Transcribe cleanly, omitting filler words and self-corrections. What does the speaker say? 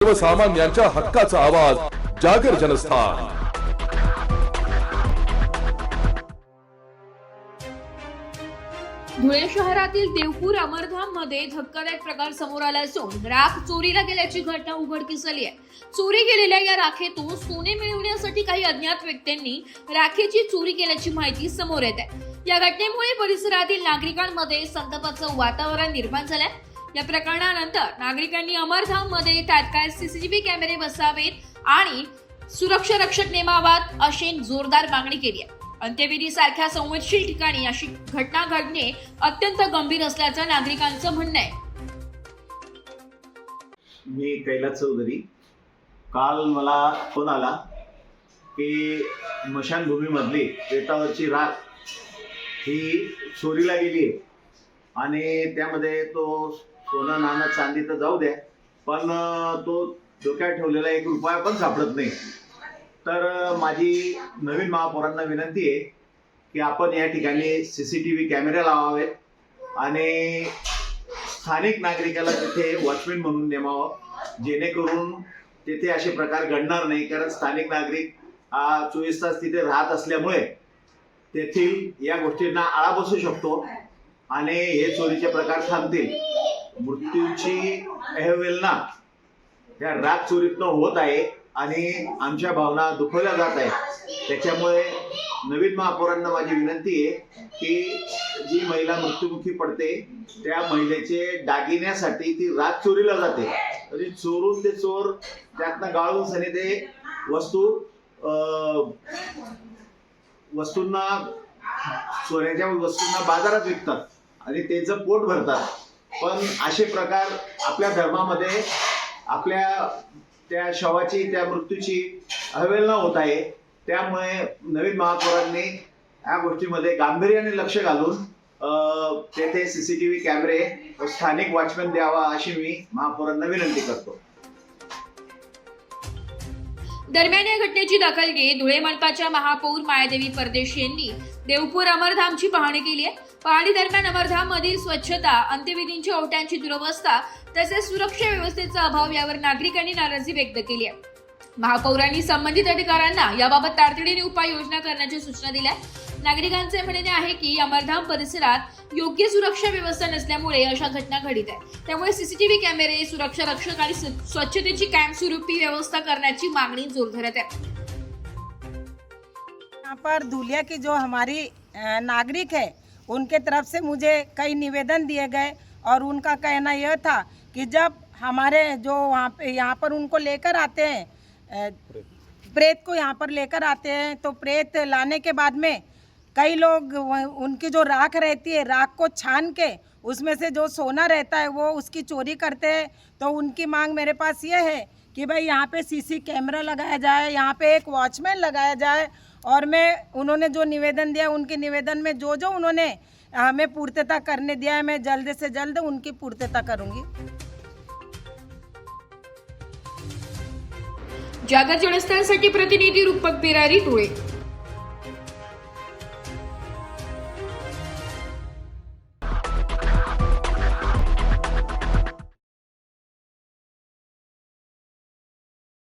सर्वसामान्यांच्या हक्काचा आवाज जागर जनस्थान। धुळे शहरातील देवपूर अमरधाम मध्ये धक्कादायक प्रकार समोर आला असून राख चोरीला गेल्याची घटना उघडकीस आली आहे। चोरी गेलेल्या या राखेतून सोने मिळवण्यासाठी काही अज्ञात व्यक्तींनी राखेची चोरी केल्याची माहिती समोर येत आहे। या घटनेमुळे परिसरातील नागरिकांमध्ये संतापाचं वातावरण निर्माण झालंय। या प्रकरणानंतर नागरिकांनी अमरधाम मध्ये तात्काळ सीसीटीव्ही कॅमेरे बसावेत आणि सुरक्षा रक्षक नेमावात अशी जोरदार मागणी केली आहे। अंत्यविधी सारख्या संवेदनशील ठिकाणी अशी घटना घडणे अत्यंत गंभीर असल्याचं नागरिकांचं म्हणणं आहे। मी कैलास चौधरी, काल मला फोन आला की स्मशानभूमीमधली पेटावरची राख ही चोरीला गेली आहे आणि त्यामध्ये तो सोनं नाणं चांदी तर जाऊ द्या, पण तो डोक्यात ठेवलेला 1 रुपया पण सापडत नाही। तर माझी नवीन महापौरांना विनंती आहे की आपण या ठिकाणी सीसीटीव्ही कॅमेरे लावावेत आणि स्थानिक नागरिकाला तिथे वॉचमॅन म्हणून नेमावं, जेणेकरून तिथे असे प्रकार घडणार नाही। कारण स्थानिक नागरिक 24 तास तिथे राहत असल्यामुळे तेथील या गोष्टींना आळा बसू शकतो आणि हे चोरीचे प्रकार थांबतील। मृत्यूची अहवेलना या राख चोरीतनं होत आहे आणि आमच्या भावना दुखवल्या जात आहेत। त्याच्यामुळे नवीन महापौरांना माझी विनंती आहे की जी महिला मृत्युमुखी पडते त्या महिलेचे दागिन्यासाठी ती राख चोरीला जाते, तरी चोरून ते चोर त्यातनं गाळून सनी ते वस्तूंना सोन्याच्या वस्तूंना बाजारात विकतात आणि त्याचं पोट भरतात। पण असे प्रकार आपल्या धर्मामध्ये आपल्या त्या शवाची त्या मृत्यूची अवहेलना होत आहे। त्यामुळे नवीन महापौरांनी या गोष्टीमध्ये गांभीर्याने लक्ष घालून तेथे सीसीटीव्ही कॅमेरे व स्थानिक वॉचमॅन द्यावा अशी मी महापौरांना विनंती करतो। दरम्यान या घटनेची दखल घेत धुळे मनपाच्या महापौर मायादेवी परदेशी यांनी देवपूर अमरधामची पाहणी केली आहे। पाहणी दरम्यान अमरधाम मधील स्वच्छता, अंत्यविधींच्या ओट्यांची दुरवस्था तसेच सुरक्षा व्यवस्थेचा अभाव यावर नागरिकांनी नाराजी व्यक्त केली आहे। महापौरांनी संबंधित अधिकाऱ्यांना याबाबत तातडीने उपाययोजना करण्याची सूचना दिल्या। नागरिकांचे म्हणणे आहे की अमरधाम परिसरात योग्य सुरक्षा व्यवस्था नसल्यामुळे अशा घटना घडत आहेत। त्यामुळे सीसीटीव्ही कॅमेरे, सुरक्षा रक्षक आणि स्वच्छतेची कायमस्वरूपी व्यवस्था करण्याची मागणी जोर धरत आहे। यहाँ पर धुलिया की जो हमारी नागरिक है उनके तरफ से मुझे कई निवेदन दिए गए और उनका कहना यह था कि जब हमारे जो यहाँ पर उनको लेकर आते हैं प्रेत को यहाँ पर लेकर आते हैं तो प्रेत लाने के बाद में कई लोग उनकी जो राख रहती है राख को छान के उसमें से जो सोना रहता है वो उसकी चोरी करते हैं। तो उनकी मांग मेरे पास ये है कि भाई यहाँ पे सीसी कैमरा लगाया जाए, यहाँ पे एक वॉचमैन लगाया जाए और मैं उन्होंने जो निवेदन दिया उनके निवेदन में जो जो उन्होंने हमें पूर्तता करने दिया है मैं जल्द से जल्द उनकी पूर्तता करूँगी। जागर जनस्थानसाठी प्रतिनिधी रूपक बिरारी, धुळे।